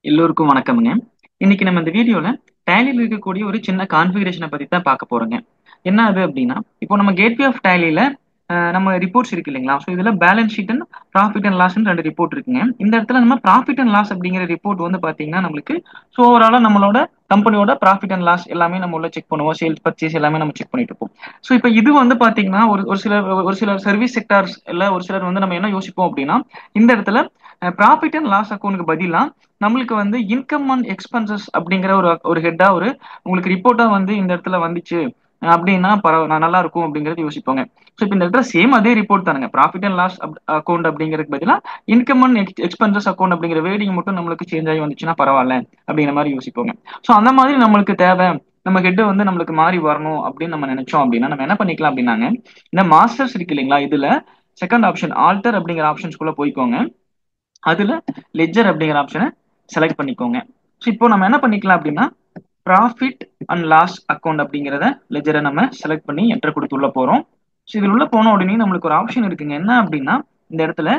எல்லோருக்கும் வணக்கம்ங்க. இன்னைக்கு நம்ம இந்த வீடியோல டேலில இருக்கக்கூடிய ஒரு சின்ன கான்ஃபிகரேஷனை பத்தி தான் பார்க்க போறோங்க. என்ன அது அப்படின்னா, இப்போ நம்ம கேட்வே ஆஃப் டேலில நம்ம ரிப்போர்ட்ஸ் இருக்கு இல்லைங்களா? ஸோ இதுல balance sheet and profit and லாஸ்ன்னு 2 ரிப்போர்ட் இருக்குங்க. இந்த இடத்துல நம்ம ப்ராஃபிட் அண்ட் லாஸ் அப்படிங்கிற ரிப்போர்ட் வந்து பாத்தீங்கன்னா நம்மளுக்கு ஸோ ஓவராலா நம்மளோட கம்பெனியோட ப்ராஃபிட் அண்ட் லாஸ் எல்லாமே நம்ம உள்ள செக் பண்ணுவோம். சேல்ஸ் பர்ச்சேஸ் எல்லாமே நம்ம செக் பண்ணிட்டு இருப்போம். ஸோ இப்போ இது வந்து பாத்தீங்கன்னா ஒரு சில சர்வீஸ் செக்டார்ஸ் இல்ல ஒரு சிலர் வந்து நம்ம என்ன யோசிப்போம் அப்படின்னா, இந்த இடத்துல ப்ராஃபிட் அண்ட் லாஸ் அக்கௌண்ட்க்கு பதிலா நம்மளுக்கு வந்து இன்கம் அண்ட் எக்ஸ்பென்சஸ் அப்படிங்கிற ஒரு ஒரு ஹெட்டா ஒரு உங்களுக்கு ரிப்போர்ட்டா வந்து இந்த இடத்துல வந்துச்சு அப்படின்னா நல்லா இருக்கும் அப்படிங்கறது யோசிப்போங்க. ஸோ இப்போ இந்த இடத்துல சேம் அதே ரிப்போர்ட் தானுங்க. ப்ராஃபிட் அண்ட் லாஸ் அக்கௌண்ட் அப்படிங்கிறதுக்கு பதிலா இன்கம் அண்ட் எக்ஸ்பென்சஸ் அக்கௌண்ட் அப்படிங்கிற வேர்டிங் மட்டும் நம்மளுக்கு சேஞ்ச் ஆகி வந்துச்சுன்னா பரவாயில்ல அப்படிங்கிற மாதிரி யோசிப்போங்க. ஸோ அந்த மாதிரி நம்மளுக்கு தேவை, நம்ம ஹெட் வந்து நம்மளுக்கு மாறி வரணும் அப்படின்னு நம்ம நினைச்சோம் அப்படின்னா நம்ம என்ன பண்ணிக்கலாம் அப்படின்னாங்க, இந்த மாஸ்டர்ஸ் இருக்கு இல்லைங்களா, இதுல செகண்ட் ஆப்ஷன் ஆல்டர் அப்படிங்கிற ஆப்ஷன்ஸ்குள்ள போய்க்கோங்க. அதுல லெட்ஜர் அப்படிங்கிற ஆப்ஷனை செலக்ட் பண்ணிக்கோங்க. ஸோ இப்போ நம்ம என்ன பண்ணிக்கலாம் அப்படின்னா, ப்ராஃபிட் அண்ட் லாஸ் அக்கௌண்ட் அப்படிங்கிறத லெஜரை நம்ம செலக்ட் பண்ணி என்டர் கொடுத்து உள்ள போறோம். ஸோ இதுல உள்ள போன உடனே நம்மளுக்கு ஒரு ஆப்ஷன் இருக்குங்க. என்ன அப்படின்னா, இந்த இடத்துல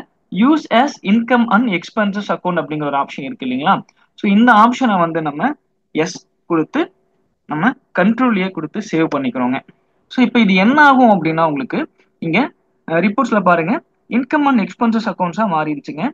use as income and expenses account அப்படிங்கிற ஒரு ஆப்ஷன் இருக்கு இல்லைங்களா? ஸோ இந்த ஆப்ஷனை வந்து நம்ம எஸ் கொடுத்து நம்ம கண்ட்ரோல் கொடுத்து சேவ் பண்ணிக்கிறோங்க. ஸோ இப்போ இது என்ன ஆகும் அப்படின்னா, உங்களுக்கு இங்க ரிப்போர்ட்ஸ்ல பாருங்க, இன்கம் அண்ட் எக்ஸ்பென்சஸ் அக்கௌண்ட்ஸா மாறிடுச்சுங்க.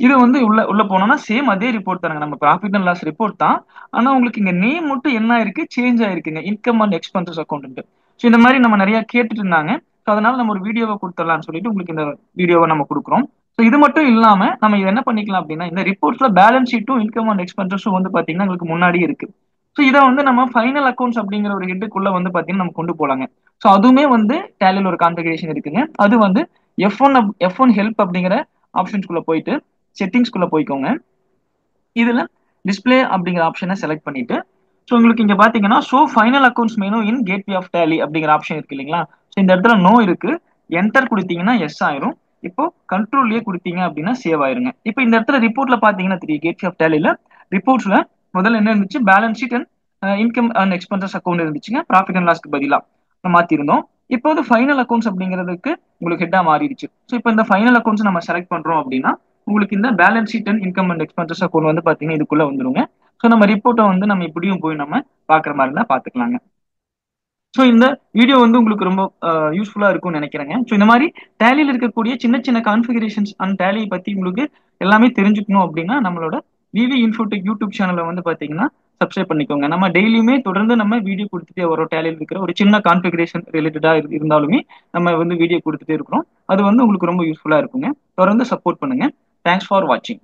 இது வந்து உள்ள உள்ள போனோம்னா சேம் அதே ரிப்போர்ட் தானுங்க, நம்ம ப்ராஃபிட் அண்ட் லாஸ் ரிப்போர்ட் தான். ஆனா உங்களுக்கு இங்க நேம் மட்டும் என்ன ஆயிருக்கு, சேஞ்ச் ஆயிருக்குங்க, income and expenses account. So இந்த மாதிரி நம்ம நிறைய கேட்டுட்டு இருந்தாங்க. ஸோ அதனால நம்ம ஒரு வீடியோவை கொடுத்துடலாம்னு சொல்லிட்டு உங்களுக்கு இந்த வீடியோவை நம்ம கொடுக்குறோம். ஸோ இது மட்டும் இல்லாம நம்ம இதை என்ன பண்ணிக்கலாம் அப்படின்னா, இந்த ரிப்போர்ட்ஸ்ல பேலன்ஸ் ஷீட்டும் இன்கம் அண்ட் எக்ஸ்பென்சஸும் வந்து பாத்தீங்கன்னா உங்களுக்கு முன்னாடி இருக்கு. ஸோ இதை வந்து நம்ம ஃபைனல் அக்கௌண்ட்ஸ் அப்படிங்கிற ஒரு ஹெட்டுக்குள்ள வந்து பாத்தீங்கன்னா நம்ம கொண்டு போலாங்க. ஸோ அதுவுமே வந்து டேலியில் ஒரு கான்ஃபிகரேஷன் இருக்குங்க. அது வந்து எஃப் ஒன் ஹெல்ப் அப்படிங்கிற ஆப்ஷன்ஸ்குள்ள போயிட்டு செட்டிங்ஸ்குள்ள போய்க்கோங்க. இதுல டிஸ்பிளே அப்படிங்கிற ஆப்ஷனை செலக்ட் பண்ணிட்டு, ஸோ உங்களுக்கு இங்க பாத்தீங்கன்னா show final accounts menu in gateway of Tally அப்படிங்கிற ஆப்ஷன் இருக்கு இல்லைங்களா? ஸோ இந்த இடத்துல நோ இருக்கு. என்டர் கொடுத்தீங்கன்னா எஸ் ஆயிரும். இப்போ கண்ட்ரோல்லே கொடுத்தீங்க அப்படின்னா சேவ் ஆயிருங்க. இப்போ இந்த இடத்துல ரிப்போர்ட்ல பாத்தீங்கன்னா தெரியும், கேட்வே ஆஃப் டேலில ரிப்போர்ட்ஸ்ல முதல்ல என்ன இருந்துச்சு, balance sheet and income and expenses account இருந்துச்சுங்க. ப்ராஃபிட் அண்ட் லாஸ்க்கு பதிலா மாத்திருந்தோம். இப்போ வந்து ஃபைனல் அக்கௌண்ட்ஸ் அப்படிங்கிறதுக்கு உங்களுக்கு ஹெட்டா மாறிடுச்சு. ஸோ இப்போ இந்த ஃபைனல் அக்கௌண்ட்ஸ் நம்ம செலக்ட் பண்றோம் அப்படின்னா உங்களுக்கு இந்த balance sheet and income and expenses account வந்து பாத்தீங்கன்னா இதுக்குள்ள வந்துருங்க. ஸோ நம்ம ரிப்போர்ட்டை வந்து நம்ம இப்படியும் போய் நம்ம பாக்குற மாதிரி இருந்தா பாத்துக்கலாங்க. ஸோ இந்த வீடியோ வந்து உங்களுக்கு ரொம்ப யூஸ்ஃபுல்லா இருக்கும்னு நினைக்கிறேங்க. ஸோ இந்த மாதிரி டேலியில் இருக்கக்கூடிய சின்ன சின்ன கான்ஃபிகரேஷன்ஸ் அண்ட் டேலியை பத்தி உங்களுக்கு எல்லாமே தெரிஞ்சுக்கணும் அப்படின்னா நம்மளோட விவி இன்ஃபோடெக் யூடியூப் சேனலை வந்து பாத்தீங்கன்னா சப்ஸ்கிரைப் பண்ணிக்கோங்க. நம்ம டெய்லியுமே தொடர்ந்து நம்ம வீடியோ கொடுத்துட்டே வரோம். டேலியில் இருக்கிற ஒரு சின்ன கான்ஃபிகரேஷன் ரிலேட்டடா இருந்தாலுமே நம்ம வந்து வீடியோ கொடுத்துட்டே இருக்கிறோம். அது வந்து உங்களுக்கு ரொம்ப யூஸ்ஃபுல்லா இருக்குங்க. தொடர்ந்து சப்போர்ட் பண்ணுங்க. தேங்க்ஸ் ஃபார் வாட்சிங்.